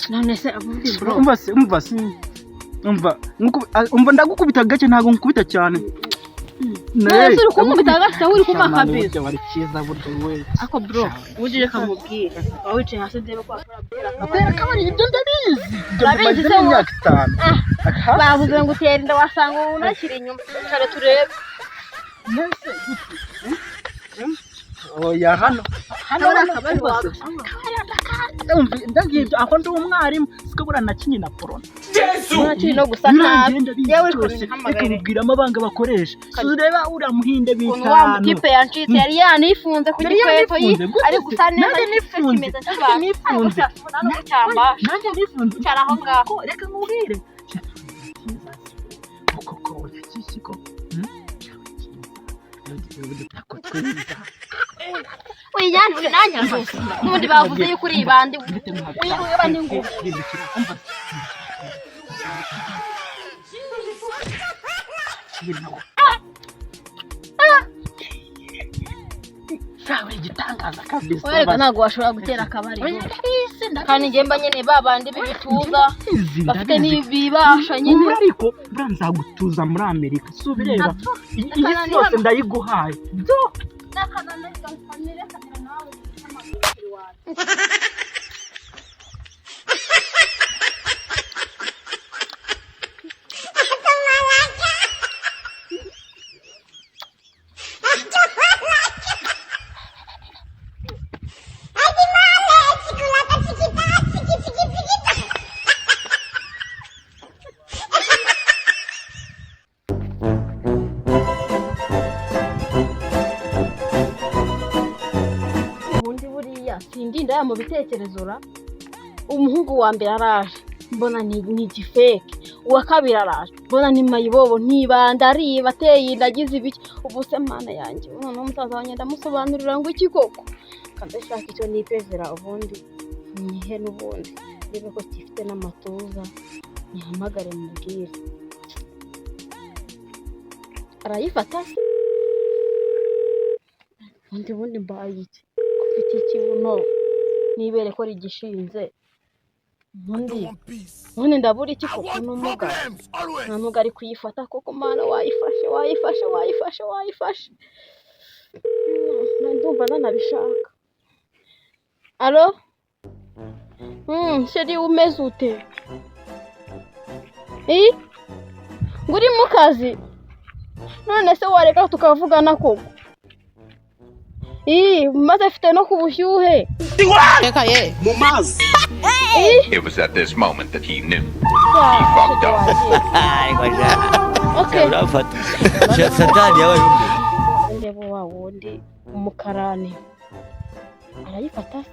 none se abundi bro umva ndagukubita gake ntago nkubita cyane none uri kumubita gake uri kumaka bizo wari cyiza buryo we ako bro uje kamubwira wawice hasi ndebe ko akora kabari ibyo ndabizi babizi se imyaka 5 bavuze ngo uterinda wasanga unakiri inyuma kare turebe nese oya hano akabari wawe ndagibyo ako ndi umwarimu sikabura nakinye na porona unakiri no gusa nabi yewe kubwira amabanga bakoresha sureba uramuhinde bitano wa tipe yancitse yari yanifunze ku gikweto ari gusa neza nifunze nifunze nanjye nifunze cyaraho ngaho reka nkubwire koko yakisiko Uyyanjye nanjye n'ubundi bavuze yuko uri ibandi uyabandi ngo sawe igitangaza kabisa wereka ntago washobora gutera akabari kandi ngemba nyene babandi bibituza bafite n'ibibasha nyine ariko buranzagutuza muri Amerika subireba iyi yose ndayiguhaye byo nakana kampanire kamera nawe n'amaguru wawe sindinda ya mu bitekerezo ra umuhungu wa mbere araje mbona ni igifeke uwa kabiri araje mbona ni mayibobo ntibanda ari bateye ndagize ibiki ubuse mana yanjye none umusaza wanyenda musobanurira ngo iki koko kandi shaka icyo nipezera ubundi nihe n'ubundi niba ko gifite n'amatuza nihamagare mubwire arayifata ubundi mbaye iki ufite ikibuno nibere ko rigishinze ubundi ndabura iki koko n'umuga ntanuga ari kuyifata koko mana wayifashe ndumva nanabishaka alo sheri umeze ute ngo uri mu kazi none se wareka tukavugana koko maze afite no kubushyuhe reka ye mu mazi It was at this moment that he knew he fucked up. Okay. Satani yawe ndebo wa wundi umukarani arayifata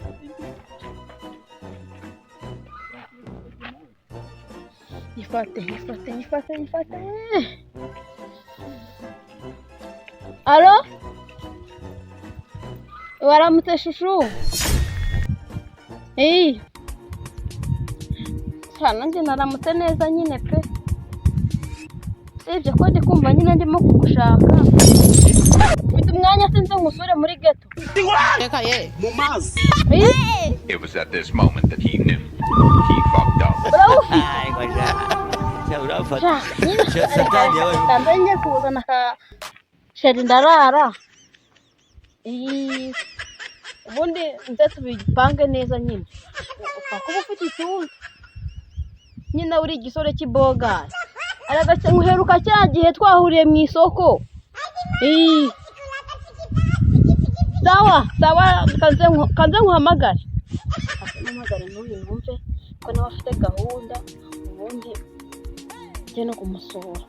ifate alo waramutse shushu nanjye naramutse neza nyine pe sibyo ko ndi kumva nyine ndimo kugushaka ufite umwanya sinzi nkusure muri ghetto reka ye mu mazi It was at this moment that he knew he fucked up. Satani yawe tanzanye kuzana ka sheri ndarara ubundi nze tubipange neza nyine kuba ufite ikibuno nyine uri igisore cy'ibogari aragace muheruka cya gihe twahuriye mu isoko sawa kanze nkuhamagare n'uyu numve ko nawe afite gahunda ubundi njye no kumusura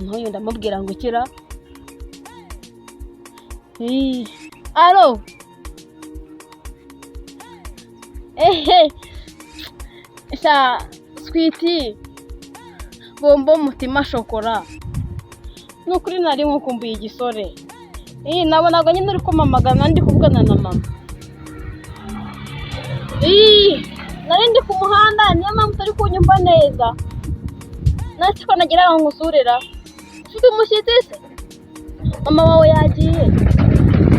n'uyu ndamubwira ngo ikira alo sha sweetie bombo mutima shokora nukuri nari nkukumbuye igisore nabonaga nyine uri kumamagana ndi kuvugana na mama nari ndi ku muhanda niyo mpamvu utari kunyumva neza nasi ko nagira ngo nkusurira ufite umushyitsi se mama wawe yagiye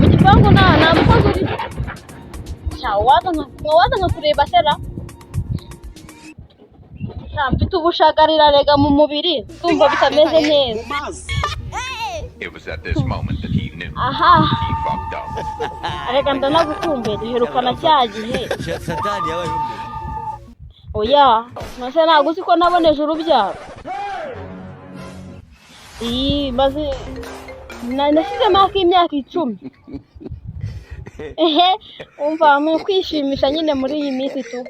mu gipangu nta mukozi uri waza nkakureba sera mfite ubushagarira rega mu mubiri ndumva bitameze neza. It was at this moment that he knew Aha. he fucked up. Rega ndanagukumbuye duherukana cya gihe. Satani yabaye umwe. Oya, nase ntabwo uzi ko naboneje urubyaro. Maze nasizemo ak'imyaka 10. Umva mu kwishimisha nyine muri iyi minsi tu.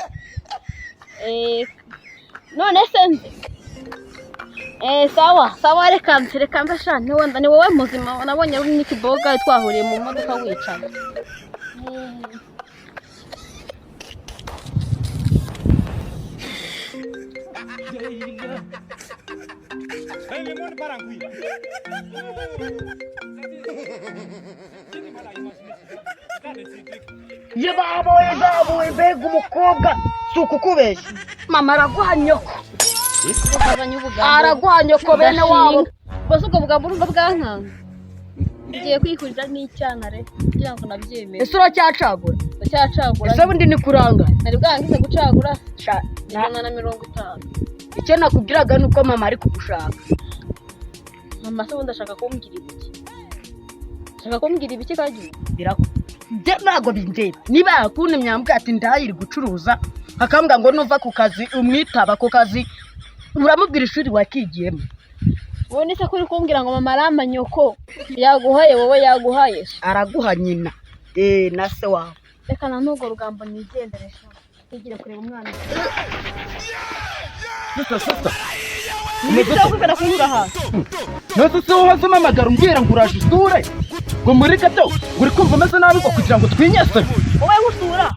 None se nzi. Sawa reka mbasha ni wowe muzima nabonye uri n'ikiboga twahuriye mu modoka wicaye. Baboye mbega umukobwa si ukukubeshya. Mama araguha nyoko. Araguha nyoko bene wabo. Bose ubwo bugabo urumva bwankanga. Ngiye kwikurira n'icyana re kugira ngo nabyemere. Ese uracyacagura? Ndacyacagura. Ese bundi ni kuranga. Nari bwangize gucagura 150. Icyo nakubwiraga nuko mama ari kugushaka. Mama se bundi ashaka kumbwira ibiki? Ashaka kumbwira ibiki kagiye? Ntabwo bindeba. Niba yakuntu myambwe ati ndayiri gucuruza akambwa ngo nuva ku kazi umwitaba ku kazi uramubwira ishuri wakigiyemo. Wowe se kuri kumbwira ngo mama arama nyoko yaguhaye wowe yaguhaye. Araguha nyina. Na se wawe. Reka na nugo rugambo nigenderesha. Nigire kureba umwana. Sasa. Umeze kunyura hasi. Nose se waza mamagara umbwira ngo uraje usure. Ngo muri gato uri kumva meze nabi ko kugira ngo twinyese. Wowe gusura.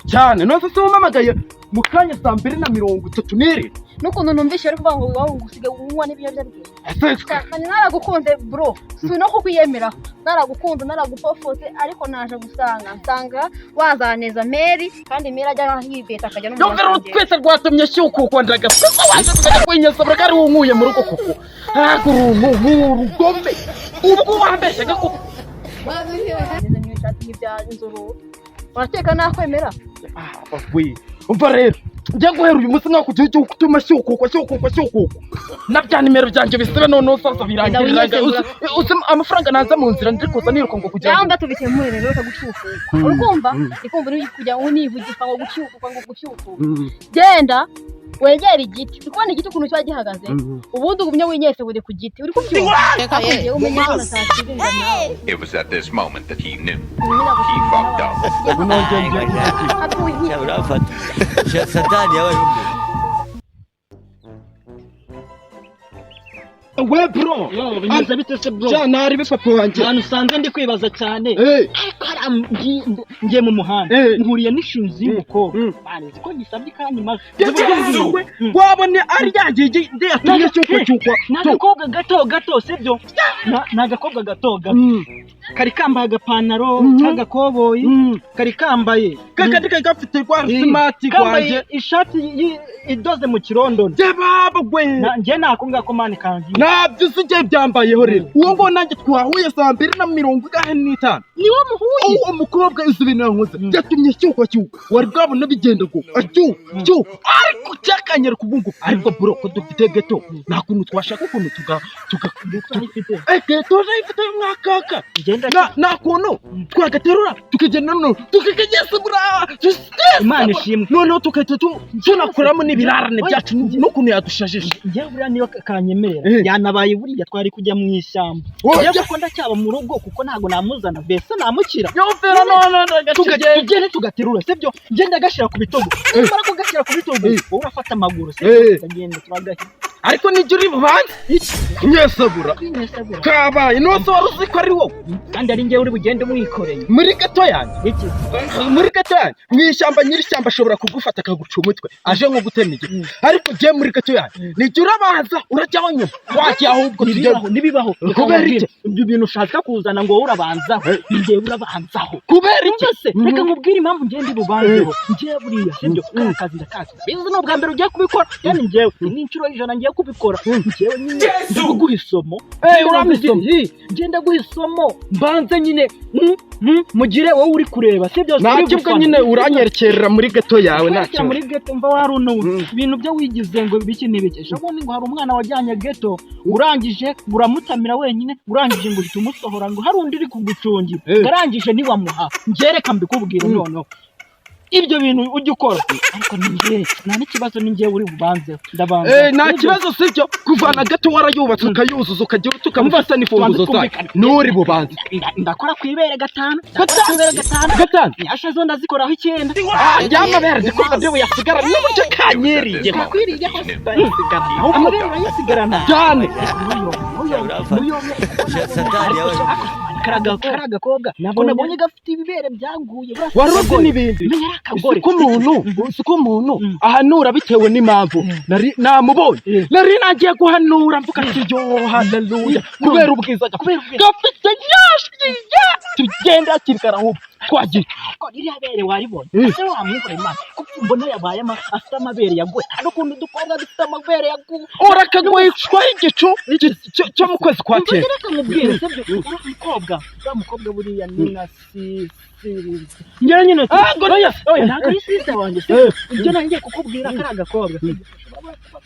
Cyane nose se wamamagaye mu kanya 2:37. Nukuntu numvishe ari kuvuga ngo wawe ngusige unywa n'ibiyobyabwenge. Kandi naragukunze bro. Si no kukwiyemera. Naragukunze naragupofose ariko naje nsanga wazaneza Mary kandi Mary ajya hibeta akajya no. Ndongera twese rwatumye shyuko kwandaga. Waje tukajya kwinyesa brakari unkuye mu rugo kuko. Rugombe. Ubwo wambeshyaga kuko. Bageze mu cyatsi bya inzuru. Warateka nakwemera. Umva rero njya guhera uyu munsi nako cyo kutuma shyuko. Nabya nimero byanjye bisibe none sasa birangiriraga. Amafaranga naza mu nzira ndi kuza niruka ngo kujya. Cyangwa tubikemure rero kagucyuka. Urukumva? Ikumva uri kujya univugisha ngo gucyuka. Genda wegera igiti. Ukubona igiti ukuntu cyo gihagaze. Ubundi ugumye winyese buri ku giti. Uri kubyumva? Reka ye. Umenya ko natakirinda nawe. It was at this moment that he knew he fucked up. Urafata. Satani yabaye umwe. We bro, bimeze bite se bro? Cyane ari bipapa wanjye. Hano usanze ndi kwibaza cyane. Ngiye mu muhanda. Nkuriye n'ishunzi y'umukobwa. Barizi ko gisabye kandi maze. Wabone ari yagiye ndi yatumye cyuko. Nagakobwa gato sibyo? Nagakobwa gato. Kari kambaye agapantaro k'agakoboyi. Kari kambaye. Kakandi gafite kwa smart kwanje. Ishati idoze mu kirondo. Baba gwe. Nje nakunga ko mani kangi. Nabyo sije byambayeho rero. Uwo ngo nanjye twahuye 2:45. Niwo muhuye. Uwo mukobwa izibina nkoze. Yatumye cyuko. Wari bwabona bigenda go. Ariko cyakanyera kubungu. Ariko bro ko dufite geto. Nakuntu twashaka ukuntu tugafite. Geto ifite umwakaka. Nakuntu twagaterura tukagenda none tukagegesa bura. Imana ishimwe. None tukahita tunakuramo n'ibirarane byacu n'ukuntu yadushajije. Ngiye buriya niyo kanyemera. Yanabaye buriya twari kujya mu ishyamba. Ngiye ko ndacyaba mu rugo kuko ntago namuzana bese namukira. Yofera none tugende tugaterura sibyo ngenda gashira ku bitogo. Mara ko gashira ku bitogo wowe urafata amaguru sibyo tugende turagahe. Ariko nijye uri bubanze nyesabura kabaye nose waruzi ko ari wowe kandi ari ngiye uri bugende mwikoreye muri gato yanjye iki muri gato yanjye mwishyamba nyir'ishyamba ashobora kugufata akaguca umutwe aje nko gutema igiti ariko je muri gato yanjye nijye urabanza urajyaho nyuma wagiye ahubwo nibibaho kubera iki ibyo bintu ushaka kuzana ngo urabanzaho ngiye urabanzaho kubera iki se reka nkubwire impamvu ngende bubanzeho ngiye buriya sibyo akazi ndakazi bizo no bwa mbere ugiye kubikora kandi ngiye n'inshuro y'ijana ngiye kubikora njyewe nyine ndi kuguha isomo ngenda guha isomo mbanze nyine mugire wowe uri kureba sibyo nakibwo nyine uranyerekerera muri gato yawe ntacyo muri geto mva warunuwe ibintu byo wigize ngo biki nibikesha ubundi ngo hari umwana wajyanye geto urangije uramutamira wenyine urangije ngo uhita umusohora ngo hari undi uri kugucungira garangije niwamuha ngereka mbikubwira noneho ibyo bintu ujye ukora ariko ninjye nta n'ikibazo ninjye uri bubanze ndabanza nta kibazo sibyo kuvana gato warayubatse ukayuzuza ukagira ukamufata n'ifunguzo zayo n'uri bubanze ndakora ku ibere gatanu yashe zo ndazikoraho 9 yamabere zikora byo yasigara n'uburyo kanyeriye kwakwiriye amabere yasigarana cyane Satani yawe karaga koga nabonye gafite ibibere byaguye waroze n'ibindi siko umuntu ahanura bitewe n'impamvu namubonye nari nagiye guhanura mvuga ati yo haleluya kubera ubwiza gafite nyashi tugenda kirikara ahubwo twagiye ko iri abere waribonye ese wamwikora imana kuko mbona yabaye afite amabere yaguye kandi ukuntu dukobwa dufite amabere yaguye urakagwishwa igicu cyo mu kwezi kwa cyenda kamubwire sebyo umukobwa buriya ni na njye nyine ntabwo ari sida wanjye ibyo nanjye kukubwira kari agakobwa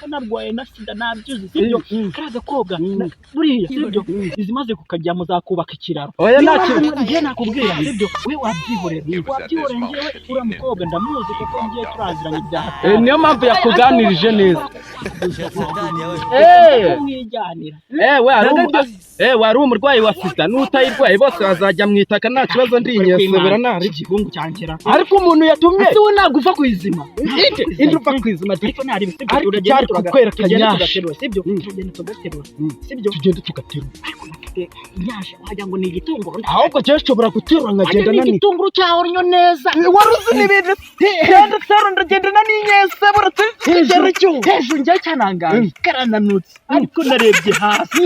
kanarwaye na sida nabyuzi sibyo kari agakobwa buriya sibyo izimaze kukajya muzakubaka ikiraro njye nakubwira sibyo we wabyihorera njyewe uriya mukobwa ndamuzi kuko njye turaziranye ibyaha niyo mpamvu yakuganirije neza mwijyanira wari umurwayi wa sida n'utayirwaye bose bazajya mu itaka nta kibazo ndinyesebera nari igigungu cyankera ariko umuntu yatumye ese we ntabwo uva ku izima indi uva ku izima ariko ntari sibyo uragenda kukwereka nyashi sibyo tugenda tugaterura sibyo tugenda tugaterura ariko nafite nyashi wagira ngo ni igitunguru ahubwo cyo nshobora guterura nkagenda nani igitunguru cyawe nyo neza waruzi n'ibindi genda tsaro ndagenda nani nyesebura hejuru njye cyanangaye karananutse ariko narebye hasi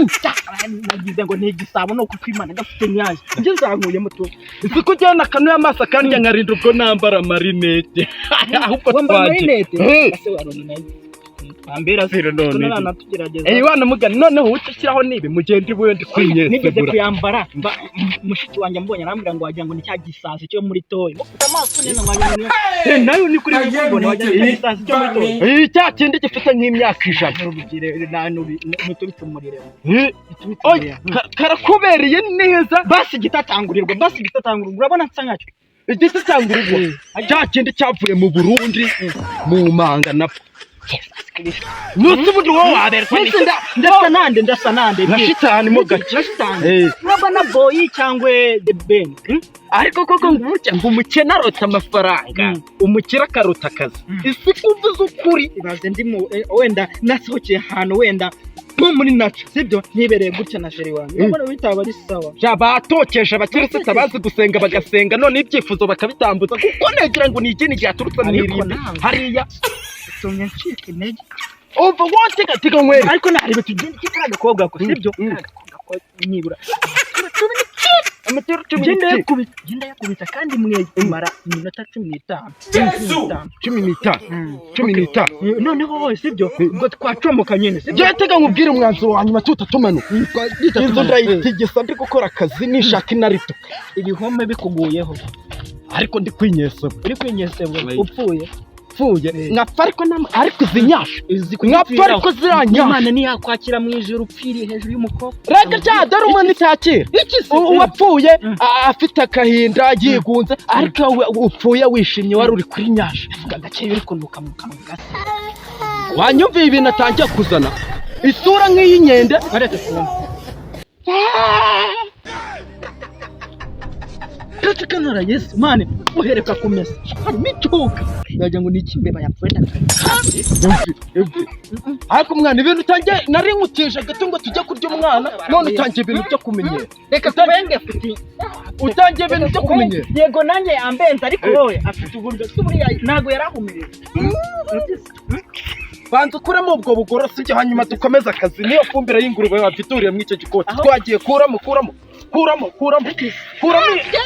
nagize ngo ni igisabo no kukwimana gafite nyashi njye nzamuyemo tu isiko ujyana akanuye amaso kandi nkarinda ubwo nambara marinete ahubwo twaje ese waroninaye ambera zero none natugerageza wana mugani noneho utakiraho nibi mugende ibuye ndi kwinyesebura nigeze kuyambara mushiki wanjye mbonye arambwira ngo wagira ngo ni cya gisazi cyo muri toyi amaso nene mwanya nayo ni kuri mbona wagira ngo gisazi cyo muri toyi cya kindi gifite nk'imyaka 100 urugire nitubitsumurire karakubereye neza basi gitatangurirwa urabona nsa nkacyo igitatangurirwa cya kindi cyavuye mu Burundi mu manga napfa nusi budu wowe waberwa ndasa nande nashitani mo gace urabona boyi cyangwa the ben ariko koko ngurya ngo umukena arota amafaranga umukira karota akazi isi kuvuza ukuri ibaze ndimo wenda nasohokeye ahantu wenda nko muri naco sibyo ntibereye gutya na sheri wanjye urabona bitaba ari sawa batokesha abakirisi tabazi gusenga bagasenga none ibyifuzo bakabitambutsa kuko negira ngo ni ikindi cyaturutse n'irindi hariya tumye ncika intege umva wote gatega nkwere ariko nari bitugende kitara gakobwa ko sibyo ko nibura amatero genda yakubita kandi mwemara iminota 15 noneho wowe sibyo ngo twacomoka nyene sibyo yatega nkubwire umwanzuro wanyuma tutatumanuka inzo ndayitigisa ndi gukora akazi nishaka inarituka ibihome bikuguyeho ariko ndi kwinyeseba upfuye nkapfa ariko izinyasha nkapfa ariko ziranyasha Imana ntiyakwakira mu ijuru upfiriye hejuru y'umukobwa reka cya dore umuntu icyakira uwapfuye afite akahinda yigunze ariko upfuye wishimye wari uri kuri nyasha gake uri kunuka mu kanwa gase wanyumviye ibintu atangiye kuzana isura nk'iy'inkende aretse kubona kanara Yesu mane uhereka kumesa hari mituka yaje ngo nikimbeba yapfenda ariko umwana ibintu utangiye nari nkutije gato ngo tujye kurya umwana none utangiye ibintu byo kumenyera reka kubenge futi utangiye ibintu byo kumenyera yego nanjye yambenza ariko wowe afite uburyo suburiya nago yarahumiriye banza ukuremo ubwo bugoro sibyo hanyuma dukomeza akazi niyo fumbire y'ingurube wafituriye mu icyo gikoti twagiye kuramo kuramo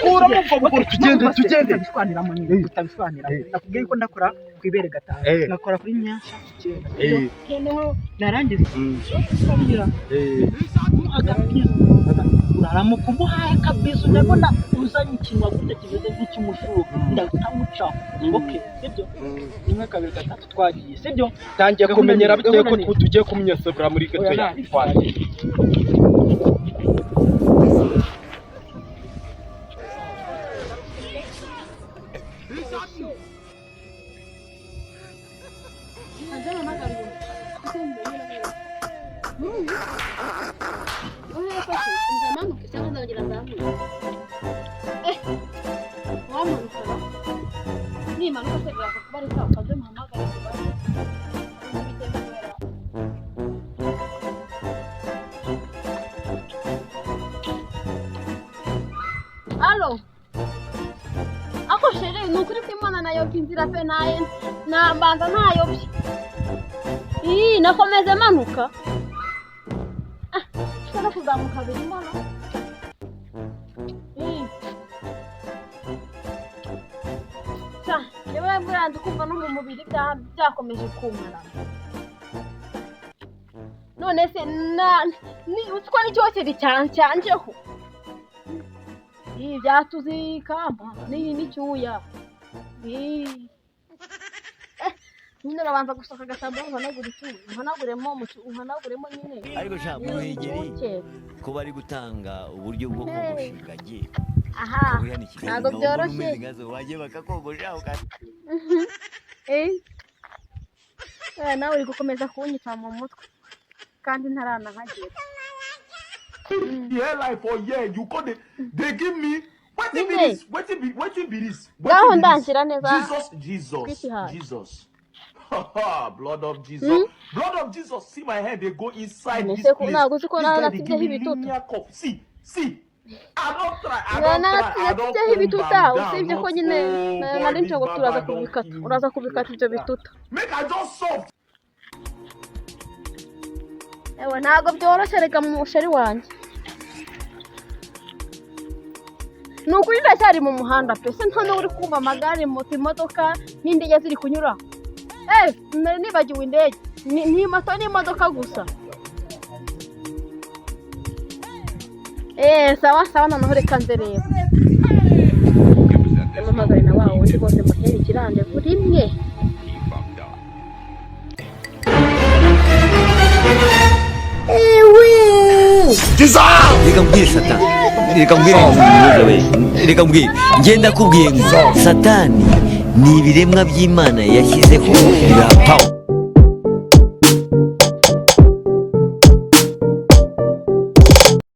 ubwo buguru tugende utabishwaniramo nyine utabishwanira nakubwiye ko ndakora ku ibere gatanu nakora kuri nyasha noneho narangiza kugira uraramo kumuhaye kabisa ndabona uzanye ikintu gute kimeze nk'icy'umushuru ndatamuca okay sibyo rimwe kabiri gatatu twagiye sibyo tangiye kumenyera bitewe ko tugiye kumyesebura muri gato ya twagiye Halo. Ako shere nukuri kw'Imana nayobye inzira pe naye nambanza nayobye. Nakomeze manuka. Shaka kuzamuka birimo no. Yewe burandi kumva no mu mubiri byakomeje kumara. None se ni utwo ni cyose bicyancanjeho. Byatuzikamba n'icyuya. Nyine urabanza gusoka agatambaro uhanagura icyuya uhanaguremo nyine. ariko sha muhegeri ko bari gutanga uburyo bwo kogosha agiye aha ntabwo byoroshye wagiye bakakogosha nawe uri gukomeza kunyita mu mutwe kandi ntaranahagera. Here life for year you go they give me what be this ngaho ndanshyira neza Jesus blood of Jesus blood of Jesus see my head they go inside this place ntabwo uzi ko narafiteho ibitutu see I don't try narafiteho ibituta usibye ko nyine nari nshaka ngo uraza kubikata ibyo bituta make I just soft ewe ntabwo byoroshye reka mu musheri wanjye nukuri ndacyari mu muhanda pe se nta uri kumva amagare moto imodoka n'indege ziri kunyura nibagiwe indege ni moto n'imodoka gusa sawa noneho reka nze reba amamagare na wawe undi bose mutere ikirande kuri mwe reka mbwire satani reka mbwire ngenda kubwiye ngo satani ni ibiremwa by'Imana yashyizeho birapawa